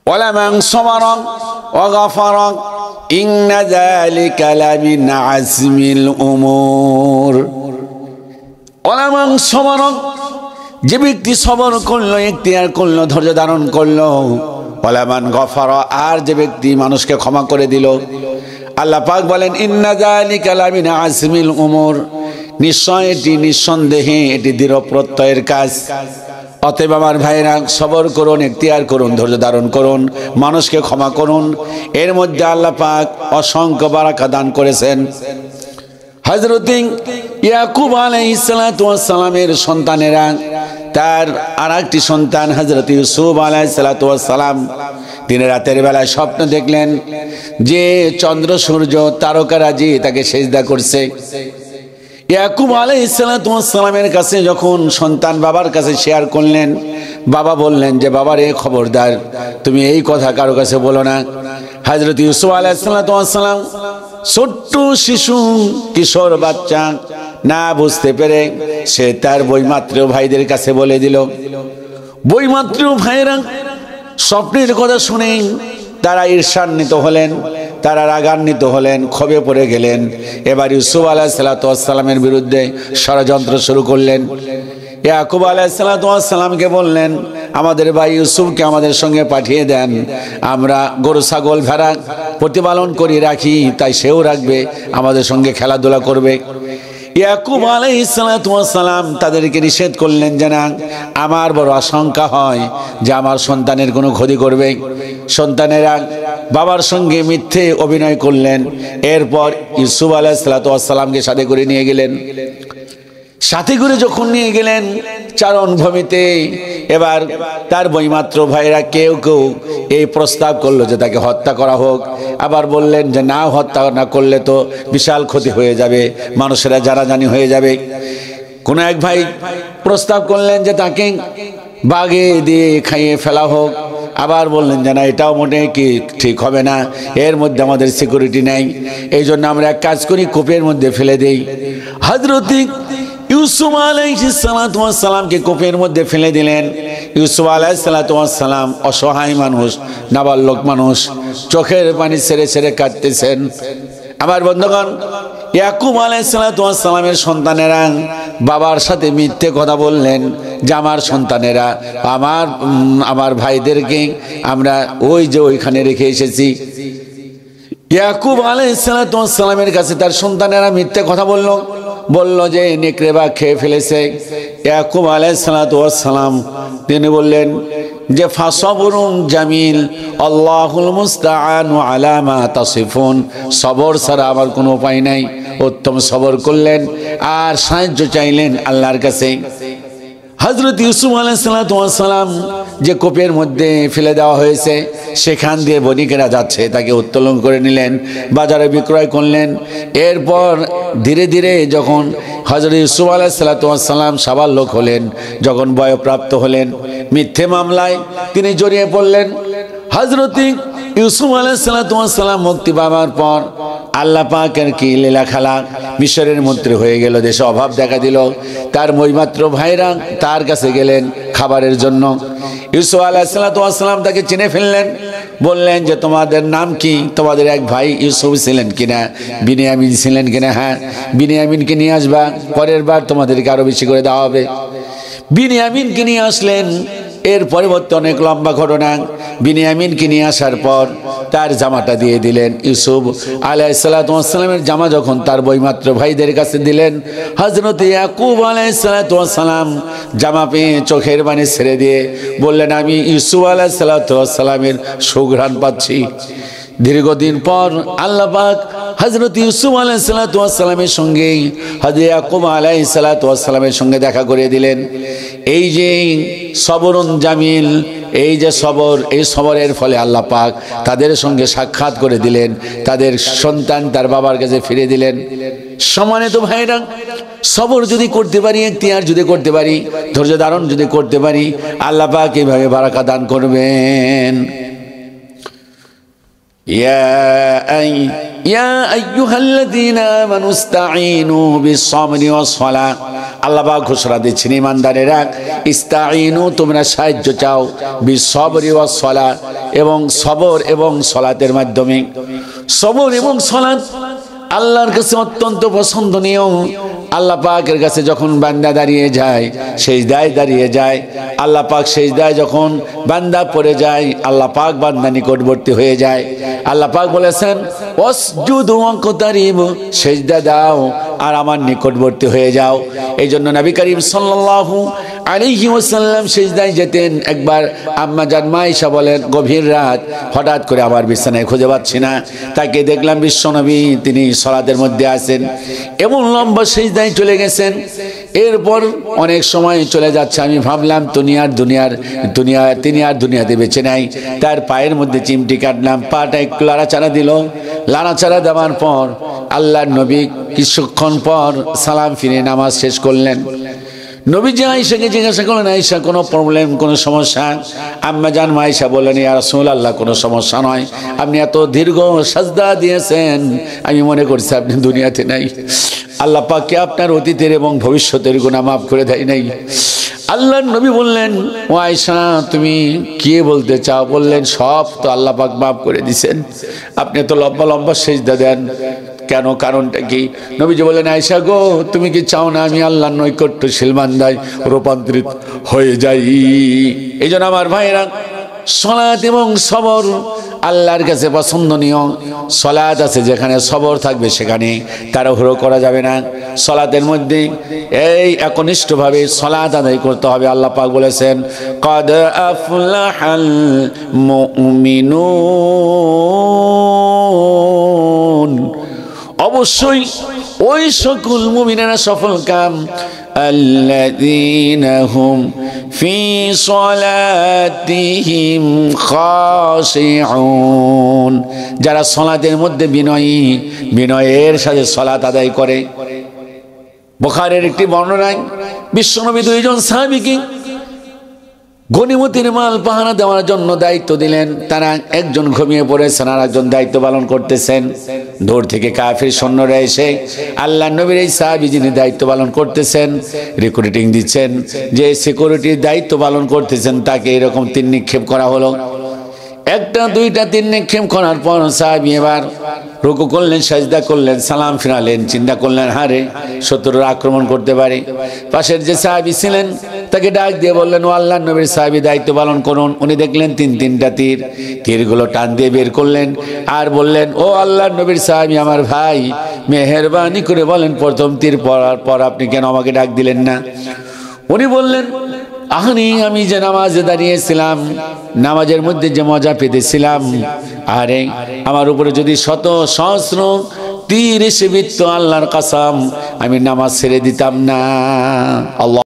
ওয়ালামান সাবারা ওয়া গাফারা ইন্না যালিকা লামিন আজমিল উমুর। ওয়ালামান সাবারা, যে ব্যক্তি সবর করলো, ইখতিয়ার করলো, ধৈর্য ধারণ করলো। ওয়ালামান গাফারা, আর যে ব্যক্তি মানুষকে ক্ষমা করে দিল। আল্লাহ পাক বলেন ইন্না যালিকা লামিন আজমিল উমুর, নিশ্চয় এটি নিঃসন্দেহে এটি দৃঢ় প্রত্যয়ের কাজ। অতএব আমার ভাইরা, সবর করুন, ইখতিয়ার করুন, ধৈর্য ধারণ করুন, মানুষকে ক্ষমা করুন। এর মধ্যে আল্লাহ পাক অসংখ্য বারাকা দান করেছেন। হযরত ইয়াকুব আলাইহিস সালাতু ওয়াস সালামের সন্তানেরা, তার আরেকটি সন্তান হযরত ইউসুফ আলাইহিস সালাতু ওয়াস সালাম, তিনি রাতের বেলায় স্বপ্ন দেখলেন যে চন্দ্র সূর্য তারকারাজি তাকে সিজদা করছে। ইয়াকুব আলাইহিস সালাতু ওয়াস সালামের কাছে যখন সন্তান বাবার কাছে শেয়ার করলেন, বাবা বললেন যে বাবা রে, খবরদার তুমি এই কথা কারো কাছে বলো না। হযরত ইউসুফ আলাইহিস সালাতু ওয়াস সালাম ছোট্ট শিশু, কিশোর বাচ্চা, না বুঝতে পেরে সে তার বইমাত্র ভাইদের কাছে বলে দিল। বইমাত্র ভাইরা স্বপ্নের কথা শুনে তারা ঈর্ষান্বিত হলেন, তারা রাগান্বিত হলেন, ক্ষোভে পড়ে গেলেন। এবার ইউসুফ আলাইহিস সালাতু ওয়াস সালামের বিরুদ্ধে ষড়যন্ত্র শুরু করলেন। ইয়াকুব আলাইহিস সালাতু ওয়াস সালামকে বললেন, আমাদের ভাই ইউসুফকে আমাদের সঙ্গে পাঠিয়ে দেন, আমরা গরু ছাগল ভেড়া প্রতিপালন করে রাখি, তাই সেও রাখবে, আমাদের সঙ্গে খেলাধুলা করবে। ইয়াকুব আলাইহিস সালাতু ওয়াস সালাম তাদেরকে নিষেধ করলেন যে না, আমার বড় আশঙ্কা হয় যে আমার সন্তানের কোনো ক্ষতি করবে। সন্তানেরা বাবার সঙ্গে মিথ্যে অভিনয় করলেন। এরপর ইউসুফ আলাইহিস সালাতু ওয়াস সালামকে সাথে করে নিয়ে গেলেন। সাথে করে যখন নিয়ে গেলেন চারণ ভূমিতে, এবার তার বইমাত্র ভাইরা কেউ কেউ এই প্রস্তাব করলো যে তাকে হত্যা করা হোক। আবার বললেন যে না, হত্যা না করলে তো বিশাল ক্ষতি হয়ে যাবে, মানুষেরা জানাজানি হয়ে যাবে। কোন এক ভাই প্রস্তাব করলেন যে তাকে বাগে দিয়ে খাইয়ে ফেলা হোক। আবার বললেন যে না, এটাও মোটে কি ঠিক হবে না, এর মধ্যে আমাদের সিকিউরিটি নেই, এই জন্য আমরা এক কাজ করি, কূপের মধ্যে ফেলে দেই। হযরত ইউসুফ আলাইহিস সালাতু ওয়াস সালামকে কূপের মধ্যে ফেলে দিলেন। ইউসুফ আলাইহিস সালাতু ওয়াস সালাম অসহায় মানুষ, নাবালক মানুষ, চোখের পানি ছেড়ে ছেড়ে কাঁদতেছেন। আমার বন্ধুগণ, ইয়াকুব আলাইহিস সালাতু ওয়াস সালামের সন্তানেরা বাবার সাথে মিথ্যে কথা বললেন যে আমার সন্তানেরা, আমার ভাইদেরকে আমরা ওই যে ওইখানে রেখে এসেছি। ইয়াকুব আলাইহিস সালাতু ওয়াস সালামের কাছে তার সন্তানেরা মিথ্যে কথা বলল যে নেকড়ে বাঘ খেয়ে ফেলেছে। ইয়াকুব আলাইহিস সালাতু ওয়াস সালাম তিনি বললেন যে ফাসবরুন জামিল আল্লাহুল মুস্তাআনু আলা মা তাসিফুন, সবর ছাড়া আমার কোনো উপায় নাই। উত্তম সবর করলেন আর সাহায্য চাইলেন আল্লাহর কাছে। হযরত ইউসুফ আলাইহিস সালাতু ওয়াস সালাম যে কূপের মধ্যে ফেলে দেওয়া হয়েছে, সেখান দিয়ে বণিকেরা যাচ্ছে, তাকে উত্তোলন করে নিলেন, বাজারে বিক্রয় করলেন। এরপর ধীরে ধীরে যখন হযরত ইউসুফ আলাইহিস সালাতু ওয়াস সালাম সাবালক হলেন, যখন বয়ঃপ্রাপ্ত হলেন, মিথ্যে মামলায় তিনি জড়িয়ে পড়লেন। হযরত ইউসুফ আলাইহিস সালাতু ওয়াস সালাম মুক্তি পাওয়ার পর আল্লাহ পাকের কি লীলা খেলা, মিশরের মন্ত্রী হয়ে গেল, দেশে অভাব দেখা দিল। তার বইমাত্র ভাইরা তার কাছে গেলেন খাবারের জন্য। ইউসুফ আলাইহিস সালাতু ওয়াস সালাম তাকে চিনে ফেললেন, বললেন যে তোমাদের নাম কি, তোমাদের এক ভাই ইউসুফ ছিলেন কিনা, বিনিয়ামিন ছিলেন কিনা? হ্যাঁ, বিনিয়ামিনকে নিয়ে আসবা, পরের বার তোমাদেরকে আরো বেশি করে দেওয়া হবে। বিনিয়ামিনকে নিয়ে আসলেন। এর পরিবর্তে অনেক লম্বা ঘটনা। বিনিয়ামিনকে নিয়ে আসার পর তার জামাটা দিয়ে দিলেন। ইউসুফ আলাইহিস সালাতু ওয়াস সালামের জামা যখন তার বইমাত্র ভাইদের কাছে দিলেন, হযরত ইয়াকুব আলাইহিস সালাতু ওয়াস সালাম জামা পেয়ে চোখের পানি ছেড়ে দিয়ে বললেন, আমি ইউসুফ আলাইহিস সালাতু ওয়াস সালামের সুঘ্রাণ পাচ্ছি। দীর্ঘদিন পর আল্লাহ পাক হযরত ইউসুফ আলাইহিস সালাতু ওয়াস সালামের সঙ্গে হযরত ইয়াকুব আলাইহিস সালাতু ওয়াস সালামের সঙ্গে দেখা করে দিলেন। এই যে সবরুন জামিল, এই যে সবর, এই সবরের ফলে আল্লাহ পাক তাদের সঙ্গে সাক্ষাৎ করে দিলেন, তাদের সন্তান তার বাবার কাছে ফিরে দিলেন। সম্মানিত ভাইরা, সবর যদি করতে পারি, ইখতিয়ার যদি করতে পারি, ধৈর্য ধারণ যদি করতে পারি, আল্লাহ পাক এইভাবে বারাকা দান করবেন। ইয়া আইয়ুহাল্লাযীনা আমানু ইসতাঈনু বিস-সাবরি ওয়াস-সালাহ। আল্লাহ পাক ঘোষণা দিচ্ছেন, ঈমানদারেরা, ইসতাঈনু, তোমরা সাহায্য চাও, বিস-সাবরি ওয়াস-সালাহ, এবং সবর এবং সলাতের মাধ্যমে। সবর এবং সলাত আল্লাহর কাছে অত্যন্ত পছন্দনীয়। আল্লাহ পাকের কাছে যখন বান্দা দাঁড়িয়ে যায়, সেজদায় দাঁড়িয়ে যায়, আল্লাহ পাক সেজদায় যখন বান্দা পড়ে যায়, আল্লাহ পাক বান্দা নিকটবর্তী হয়ে যায়। আল্লাহ পাক বলেছেন ওয়াসজুদু ওয়াকতারিবু, সেজদা দাও আর আমার নিকটবর্তী হয়ে যাও। এই জন্য নবী করিম সাল্লাল্লাহু আলাইহি ওয়াসাল্লাম সেজদায় যেতেন। একবার আম্মা জান মা আয়েশা বলেন, গভীর রাত, হঠাৎ করে আমার বিছানায় খুঁজে পাচ্ছি না, তাকে দেখলাম বিশ্বনবী তিনি সালাতের মধ্যে আছেন, এমন লম্বা সেজদায় চলে গেছেন। এরপর অনেক সময় চলে যাচ্ছে, আমি ভাবলাম তিনি আর দুনিয়াতে বেঁচে নাই। তার পায়ের মধ্যে চিমটি কাটলাম, পাটা একটু লাড়াচাড়া দিল। লাড়াচাড়া দেওয়ার পর আল্লাহর নবী কিছুক্ষণ পর সালাম ফিরে নামাজ শেষ করলেন। নবীজি আয়েশাকে জিজ্ঞাসা করলেন, আয়েশা কোনো প্রবলেম, কোনো সমস্যা? আম্মা জান আয়েশা বললেন, ইয়া রাসূলুল্লাহ কোনো সমস্যা নয়, আপনি এত দীর্ঘ সাজদা দিয়েছেন আমি মনে করছি আপনি দুনিয়াতে নাই। আল্লাহ পাক আপনার অতীতের এবং ভবিষ্যতের গুনাহ মাফ করে দেয় নাই। আল্লাহর নবী বললেন, ও আয়েশা তুমি কি বলতে চাও? বললেন, সব তো আল্লাহ পাক মাফ করে দিয়েছেন, আপনি তো লম্বা লম্বা সেজদা দেন কেন, কারণটা কি? নবীজি বললেন, আয়েশা গো তুমি কি চাও না আমি আল্লাহর নৈকট্যশীল বান্দায় রূপান্তরিত হয়ে যাই? এই জন্য আমার ভাইরা, সালাত এবং সবর আল্লাহর কাছে পছন্দনীয়। সালাত আছে যেখানে, সবর থাকবে সেখানে, তাড়াহুড়ো করা যাবে না। সালাতের মধ্যে এই একনিষ্ঠভাবে সালাত আদায় করতে হবে। আল্লাহ পাক বলেছেন, কদ আফলাহাল মুমিনুন, অবশ্যই ওই সকল মুমিনেরা সফল কাম, আল্লাযীনা হুম ফি সালাতিহিম খাশিউন, যারা সালাতের মধ্যে বিনয়ের সাথে সালাত আদায় করে। বুখারীর একটি বর্ণনায় বিশ্বনবী দুইজন সাহাবীকে গনিমতের মাল পাহারা দেওয়ার জন্য দায়িত্ব দিলেন। তারা একজন ঘুমিয়ে পড়েছেন আর একজন দায়িত্ব পালন করতেছেন। দূর থেকে কাফির সৈন্যরা এসে আল্লাহ নবীর এই সাহাবী যিনি দায়িত্ব পালন করতেছেন, রিক্রুটিং দিচ্ছেন, যে সিকিউরিটির দায়িত্ব পালন করতেছেন, তাকে এরকম তীর নিক্ষেপ করা হলো। একটা দুইটা তীর নিক্ষেপ করার পর সাহাবী এবার রুকু করলেন, সাজদা করলেন, সালাম ফিরালেন। চিন্তা করলেন, হারে শত্রুরা আক্রমণ করতে পারে। পাশের যে সাহাবী ছিলেন তাকে ডাক দিয়ে বললেন, ও আল্লাহর নবীর সাহাবী দায়িত্ব পালন করুন। উনি দেখলেন তিনটা তীরগুলো টান দিয়ে বের করলেন আর বললেন, ও আল্লাহর নবীর সাহাবী আমার ভাই, মেহেরবানি করে বলেন প্রথম তীর পড়ার পর আপনি কেন আমাকে ডাক দিলেন না? উনি বললেন, আহানি আমি যে নামাজে দাঁড়িয়েছিলাম, নামাজের মধ্যে যে মজা পেতেছিলাম, আরে আমার উপরে যদি শত সহস্র তীর এসে বিধত, আল্লাহর কসম আমি নামাজ ছেড়ে দিতাম না। আল্লাহ